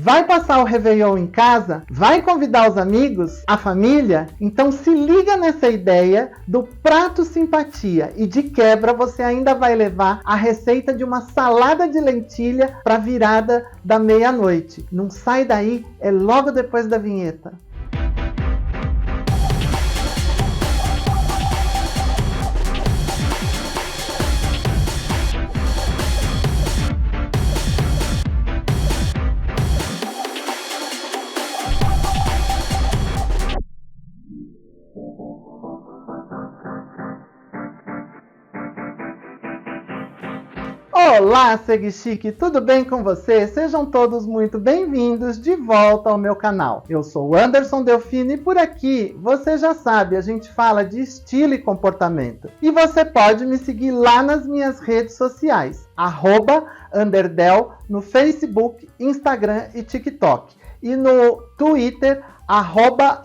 Vai passar o Réveillon em casa? Vai convidar os amigos? A família? Então se liga nessa ideia do prato simpatia e de quebra você ainda vai levar a receita de uma salada de lentilha para a virada da meia-noite. Não sai daí, é logo depois da vinheta. Olá, Segue Chique, tudo bem com você? Sejam todos muito bem-vindos de volta ao meu canal. Eu sou o Anderson Delfino e por aqui, você já sabe, a gente fala de estilo e comportamento. E você pode me seguir lá nas minhas redes sociais, @Underdel, no Facebook, Instagram e TikTok. E no Twitter,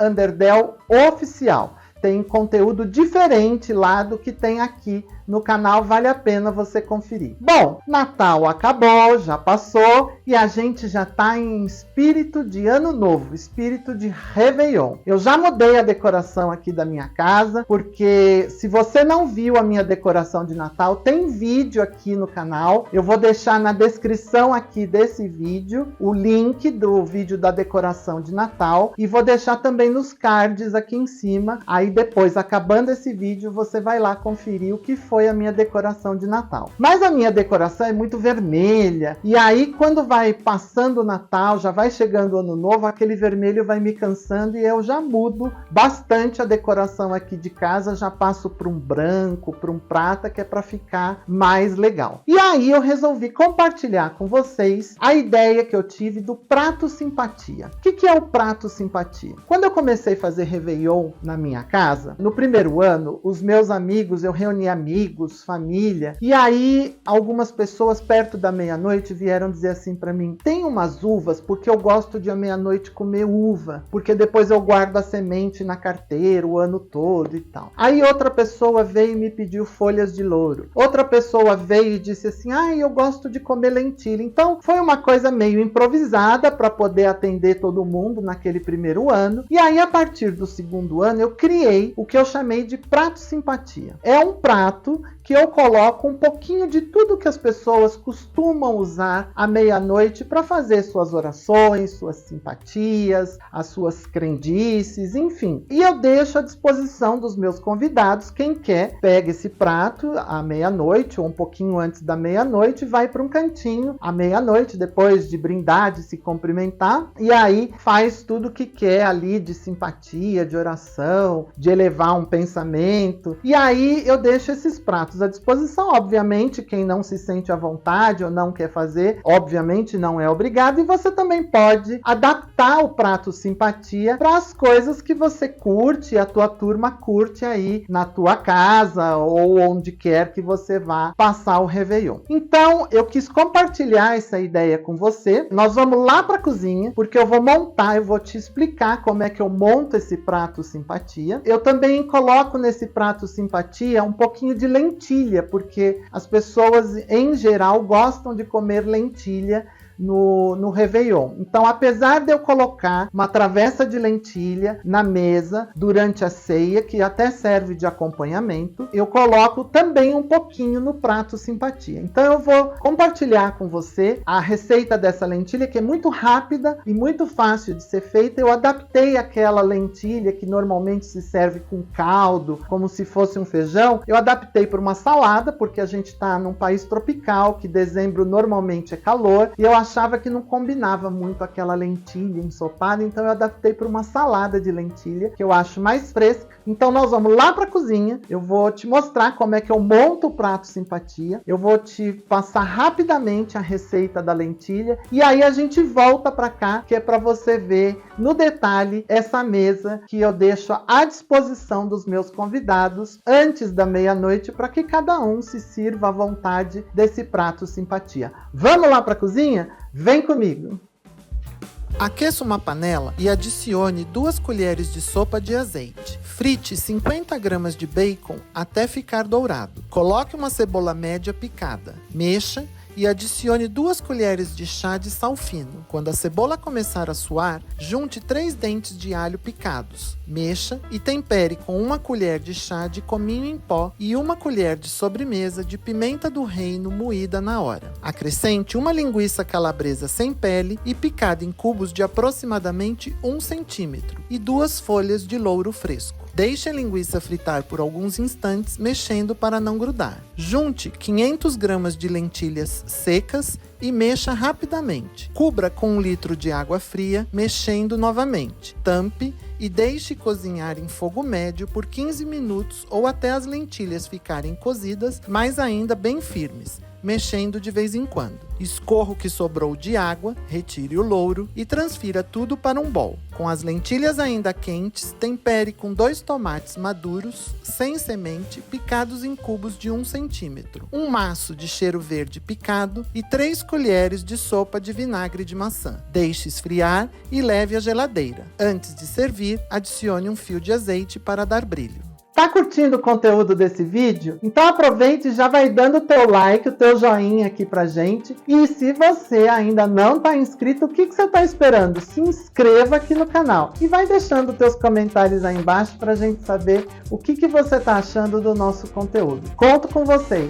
@UnderdelOficial. Tem conteúdo diferente lá do que tem aqui no canal, vale a pena você conferir. Bom, Natal acabou, já passou e a gente já tá em espírito de Ano Novo, espírito de Réveillon. Eu já mudei a decoração aqui da minha casa, porque se você não viu a minha decoração de Natal, tem vídeo aqui no canal. Eu vou deixar na descrição aqui desse vídeo o link do vídeo da decoração de Natal e vou deixar também nos cards aqui em cima. Aí depois, acabando esse vídeo, você vai lá conferir o que foi a minha decoração de Natal. Mas a minha decoração é muito vermelha. E aí, quando vai passando o Natal, já vai chegando o Ano Novo, aquele vermelho vai me cansando e eu já mudo bastante a decoração aqui de casa. Já passo para um branco, para um prata, que é para ficar mais legal. E aí eu resolvi compartilhar com vocês a ideia que eu tive do prato simpatia. O que é o prato simpatia? Quando eu comecei a fazer Réveillon na minha casa, no primeiro ano, os meus amigos, eu reuni amigos, família, e aí algumas pessoas perto da meia-noite vieram dizer assim para mim: tem umas uvas, porque eu gosto de à meia-noite comer uva, porque depois eu guardo a semente na carteira o ano todo e tal. Aí outra pessoa veio e me pediu folhas de louro. Outra pessoa veio e disse assim: eu gosto de comer lentilha. Então foi uma coisa meio improvisada para poder atender todo mundo naquele primeiro ano. E aí, a partir do segundo ano, eu criei o que eu chamei de prato simpatia. É um prato que eu coloco um pouquinho de tudo que as pessoas costumam usar à meia-noite para fazer suas orações, suas simpatias, as suas crendices, enfim. E eu deixo à disposição dos meus convidados. Quem quer, pega esse prato à meia-noite ou um pouquinho antes da meia-noite, vai para um cantinho à meia-noite, depois de brindar, de se cumprimentar, e aí faz tudo o que quer ali de simpatia, de oração, de elevar um pensamento. E aí eu deixo esses pratos à disposição. Obviamente, quem não se sente à vontade ou não quer fazer, obviamente não é obrigado. E você também pode adaptar o prato simpatia para as coisas que você curte e a tua turma curte aí na tua casa ou onde quer que você vá passar o Réveillon. Então, eu quis compartilhar essa ideia com você. Nós vamos lá para a cozinha, porque eu vou te explicar como é que eu monto esse prato simpatia. Eu também coloco nesse prato simpatia um pouquinho de lentilha, porque as pessoas em geral gostam de comer lentilha no Réveillon. Então, apesar de eu colocar uma travessa de lentilha na mesa durante a ceia, que até serve de acompanhamento, eu coloco também um pouquinho no prato simpatia. Então, eu vou compartilhar com você a receita dessa lentilha, que é muito rápida e muito fácil de ser feita. Eu adaptei aquela lentilha que normalmente se serve com caldo, como se fosse um feijão. Eu adaptei para uma salada, porque a gente está num país tropical, que dezembro normalmente é calor, e eu achava que não combinava muito aquela lentilha ensopada, então eu adaptei para uma salada de lentilha, que eu acho mais fresca. Então nós vamos lá para a cozinha, eu vou te mostrar como é que eu monto o prato simpatia, eu vou te passar rapidamente a receita da lentilha, e aí a gente volta para cá, que é para você ver no detalhe essa mesa que eu deixo à disposição dos meus convidados antes da meia-noite, para que cada um se sirva à vontade desse prato simpatia. Vamos lá para a cozinha? Vem comigo! Aqueça uma panela e adicione 2 colheres de sopa de azeite. Frite 50 gramas de bacon até ficar dourado. Coloque uma cebola média picada. Mexa e adicione 2 colheres de chá de sal fino. Quando a cebola começar a suar, junte 3 dentes de alho picados. Mexa e tempere com 1 colher de chá de cominho em pó e 1 colher de sobremesa de pimenta do reino moída na hora. Acrescente 1 linguiça calabresa sem pele e picada em cubos de aproximadamente 1 centímetro e 2 folhas de louro fresco. Deixe a linguiça fritar por alguns instantes, mexendo para não grudar. Junte 500 gramas de lentilhas secas e mexa rapidamente. Cubra com 1 litro de água fria, mexendo novamente. Tampe e deixe cozinhar em fogo médio por 15 minutos ou até as lentilhas ficarem cozidas, mas ainda bem firmes, mexendo de vez em quando. Escorra o que sobrou de água, retire o louro e transfira tudo para um bowl. Com as lentilhas ainda quentes, tempere com 2 tomates maduros, sem semente, picados em cubos de 1 centímetro, 1 maço de cheiro verde picado e 3 colheres de sopa de vinagre de maçã. Deixe esfriar e leve à geladeira. Antes de servir, adicione um fio de azeite para dar brilho. Tá curtindo o conteúdo desse vídeo? Então aproveite e já vai dando o teu like, o teu joinha aqui pra gente. E se você ainda não tá inscrito, o que você tá esperando? Se inscreva aqui no canal e vai deixando teus comentários aí embaixo pra gente saber o que você tá achando do nosso conteúdo. Conto com vocês!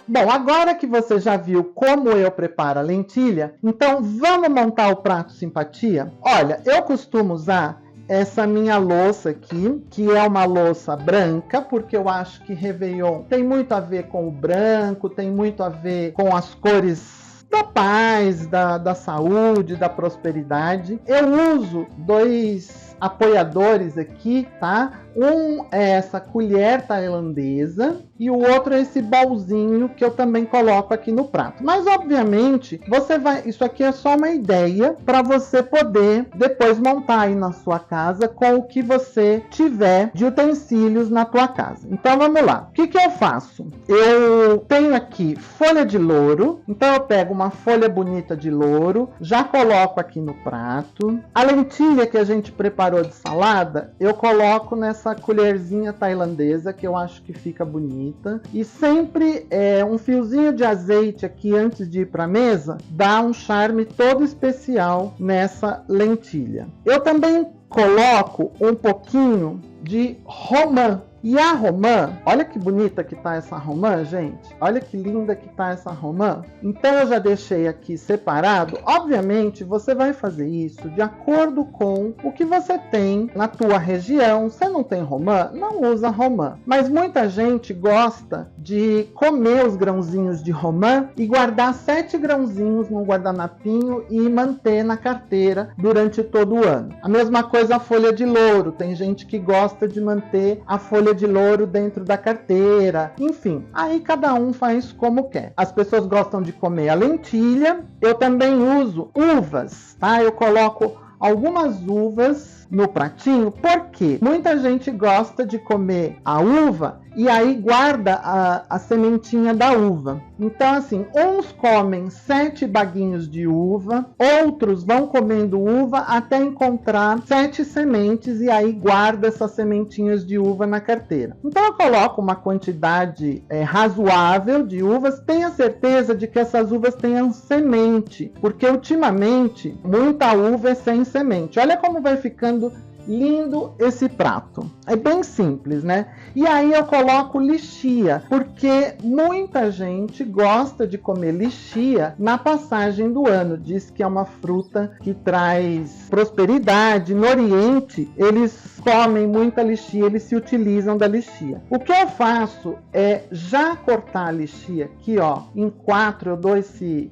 Bom, agora que você já viu como eu preparo a lentilha, então vamos montar o prato simpatia? Olha, eu costumo usar essa minha louça aqui, que é uma louça branca, porque eu acho que Réveillon tem muito a ver com o branco, tem muito a ver com as cores da paz, da saúde, da prosperidade. Eu uso 2 apoiadores aqui, tá? Um é essa colher tailandesa e o outro é esse bolzinho que eu também coloco aqui no prato. Mas obviamente, isso aqui é só uma ideia para você poder depois montar aí na sua casa com o que você tiver de utensílios na tua casa. Então vamos lá. O que eu faço? Eu tenho aqui folha de louro, então eu pego uma folha bonita de louro, já coloco aqui no prato. A lentilha que a gente preparou de salada, eu coloco nessa colherzinha tailandesa, que eu acho que fica bonita. E sempre um fiozinho de azeite aqui antes de ir para a mesa, dá um charme todo especial nessa lentilha. Eu também coloco um pouquinho de romã. E a romã, olha que bonita que tá essa romã, gente. Olha que linda que tá essa romã. Então eu já deixei aqui separado. Obviamente, você vai fazer isso de acordo com o que você tem na tua região. Se não tem romã, não usa romã. Mas muita gente gosta de comer os grãozinhos de romã e guardar 7 grãozinhos num guardanapinho e manter na carteira durante todo o ano. A mesma coisa a folha de louro. Tem gente que gosta de manter a folha de louro dentro da carteira, enfim, aí cada um faz como quer. As pessoas gostam de comer a lentilha, eu também uso uvas, tá? Eu coloco algumas uvas no pratinho, porque muita gente gosta de comer a uva e aí guarda a sementinha da uva. Então assim, uns comem 7 baguinhos de uva, outros vão comendo uva até encontrar 7 sementes e aí guarda essas sementinhas de uva na carteira. Então eu coloco uma quantidade razoável de uvas, tenha certeza de que essas uvas tenham semente, porque ultimamente muita uva é sem semente. Olha como vai ficando lindo esse prato. É bem simples, né? E aí eu coloco lichia, porque muita gente gosta de comer lichia na passagem do ano. Diz que é uma fruta que traz prosperidade. No Oriente, eles comem muita lichia, eles se utilizam da lichia. O que eu faço é já cortar a lichia aqui, ó, em 4, eu dou esse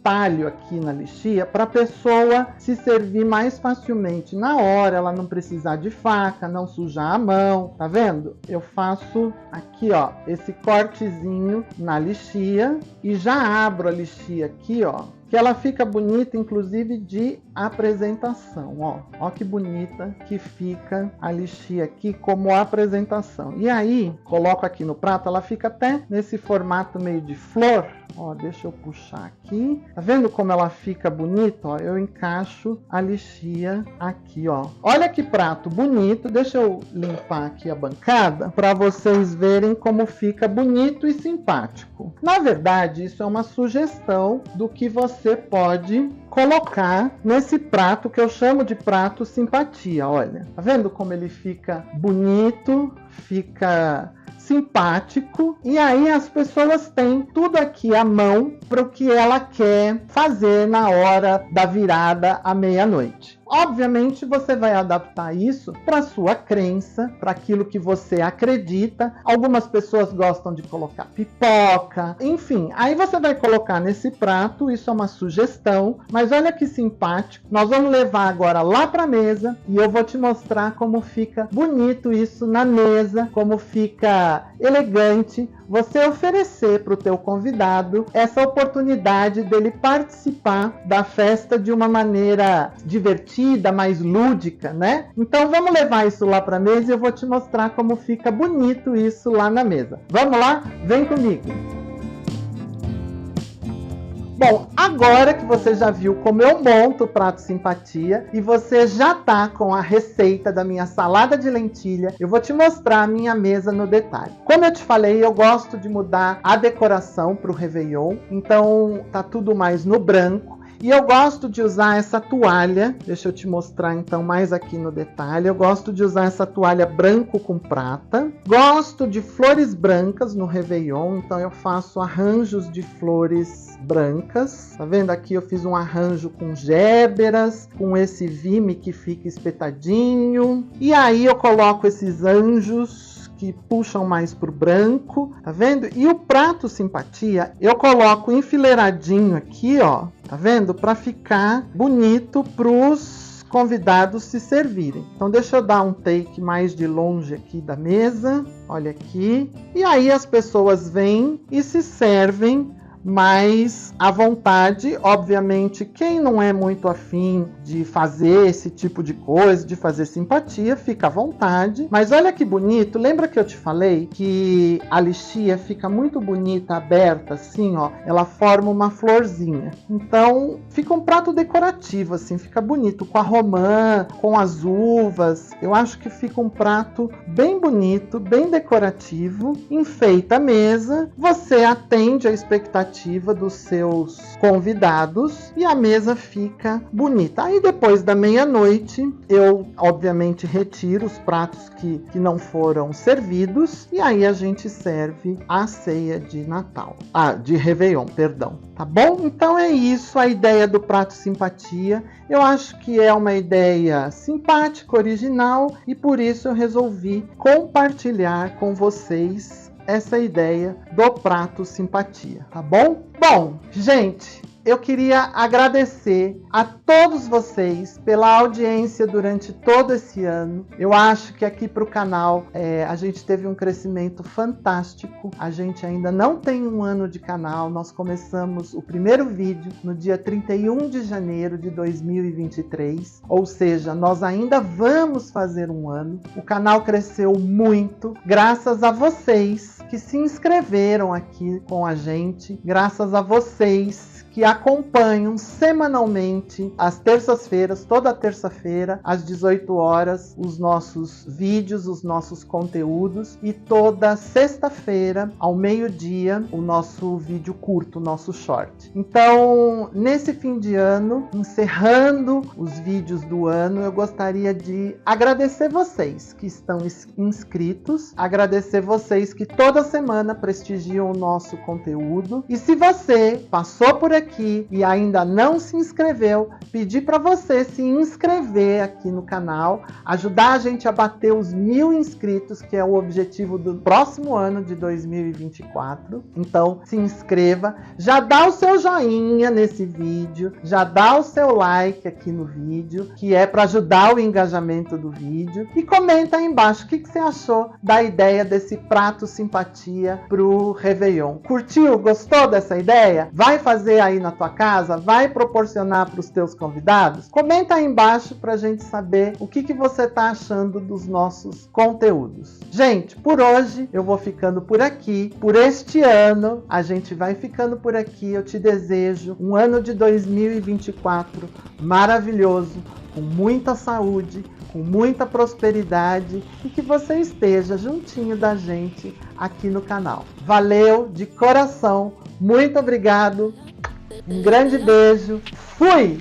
talho aqui na lichia para a pessoa se servir mais facilmente na hora, ela não precisar de faca, não sujar a mão, tá vendo? Eu faço aqui, ó, esse cortezinho na lichia e já abro a lichia aqui, ó, que ela fica bonita, inclusive de apresentação, ó. Ó que bonita que fica a lixia aqui como apresentação. E aí, coloco aqui no prato, ela fica até nesse formato meio de flor. Ó, deixa eu puxar aqui. Tá vendo como ela fica bonita? Ó, eu encaixo a lixia aqui, ó. Olha que prato bonito. Deixa eu limpar aqui a bancada para vocês verem como fica bonito e simpático. Na verdade, isso é uma sugestão do que você pode colocar nesse prato que eu chamo de prato simpatia. Olha, tá vendo como ele fica bonito, fica simpático, e aí as pessoas têm tudo aqui à mão para o que ela quer fazer na hora da virada à meia-noite. Obviamente você vai adaptar isso para sua crença, para aquilo que você acredita. Algumas pessoas gostam de colocar pipoca, enfim. Aí você vai colocar nesse prato, isso é uma sugestão, mas olha que simpático. Nós vamos levar agora lá para a mesa e eu vou te mostrar como fica bonito isso na mesa, como fica elegante você oferecer para o teu convidado essa oportunidade dele participar da festa de uma maneira divertida, mais lúdica, né? Então vamos levar isso lá para a mesa e eu vou te mostrar como fica bonito isso lá na mesa. Vamos lá? Vem comigo! Bom, agora que você já viu como eu monto o prato simpatia e você já tá com a receita da minha salada de lentilha, eu vou te mostrar a minha mesa no detalhe. Como eu te falei, eu gosto de mudar a decoração para o Réveillon, então tá tudo mais no branco. E eu gosto de usar essa toalha, deixa eu te mostrar então mais aqui no detalhe. Eu gosto de usar essa toalha branco com prata. Gosto de flores brancas no Réveillon, então eu faço arranjos de flores brancas. Tá vendo aqui? Eu fiz um arranjo com géberas, com esse vime que fica espetadinho. E aí eu coloco esses anjos que puxam mais pro branco, tá vendo? E o prato simpatia, eu coloco enfileiradinho aqui, ó, tá vendo? Para ficar bonito pros convidados se servirem. Então deixa eu dar um take mais de longe aqui da mesa, olha aqui. E aí as pessoas vêm e se servem mais à vontade. Obviamente, quem não é muito afim de fazer esse tipo de coisa, de fazer simpatia, fica à vontade. Mas olha que bonito, lembra que eu te falei que a lixia fica muito bonita, aberta, assim, ó, ela forma uma florzinha. Então, fica um prato decorativo, assim, fica bonito, com a romã, com as uvas. Eu acho que fica um prato bem bonito, bem decorativo, enfeita a mesa, você atende a expectativa dos seus convidados e a mesa fica bonita. Aí depois da meia-noite eu obviamente retiro os pratos que não foram servidos e aí a gente serve a ceia de Natal. De Réveillon, perdão. Tá bom? Então é isso, a ideia do prato simpatia. Eu acho que é uma ideia simpática, original e por isso eu resolvi compartilhar com vocês essa ideia do prato simpatia, tá bom? Bom, gente, eu queria agradecer a todos vocês pela audiência durante todo esse ano. Eu acho que aqui para o canal a gente teve um crescimento fantástico. A gente ainda não tem um ano de canal. Nós começamos o primeiro vídeo no dia 31 de janeiro de 2023. Ou seja, nós ainda vamos fazer um ano. O canal cresceu muito graças a vocês que se inscreveram aqui com a gente. Graças a vocês que acompanham semanalmente, às terças-feiras, toda terça-feira, às 18 horas, os nossos vídeos, os nossos conteúdos, e toda sexta-feira, ao meio-dia, o nosso vídeo curto, o nosso short. Então, nesse fim de ano, encerrando os vídeos do ano, eu gostaria de agradecer vocês que estão inscritos, agradecer vocês que toda semana prestigiam o nosso conteúdo, e se você passou por aqui e ainda não se inscreveu, pedir para você se inscrever aqui no canal, ajudar a gente a bater os 1000 inscritos, que é o objetivo do próximo ano de 2024. Então se inscreva, já dá o seu joinha nesse vídeo, já dá o seu like aqui no vídeo, que é para ajudar o engajamento do vídeo, e comenta aí embaixo o que você achou da ideia desse prato simpatia pro Réveillon. Curtiu? Gostou dessa ideia? Vai fazer aí aí na tua casa? Vai proporcionar para os teus convidados? Comenta aí embaixo para a gente saber o que você está achando dos nossos conteúdos. Gente, por hoje eu vou ficando por aqui. Por este ano, a gente vai ficando por aqui. Eu te desejo um ano de 2024 maravilhoso, com muita saúde, com muita prosperidade e que você esteja juntinho da gente aqui no canal. Valeu de coração, muito obrigado, um grande beijo, fui!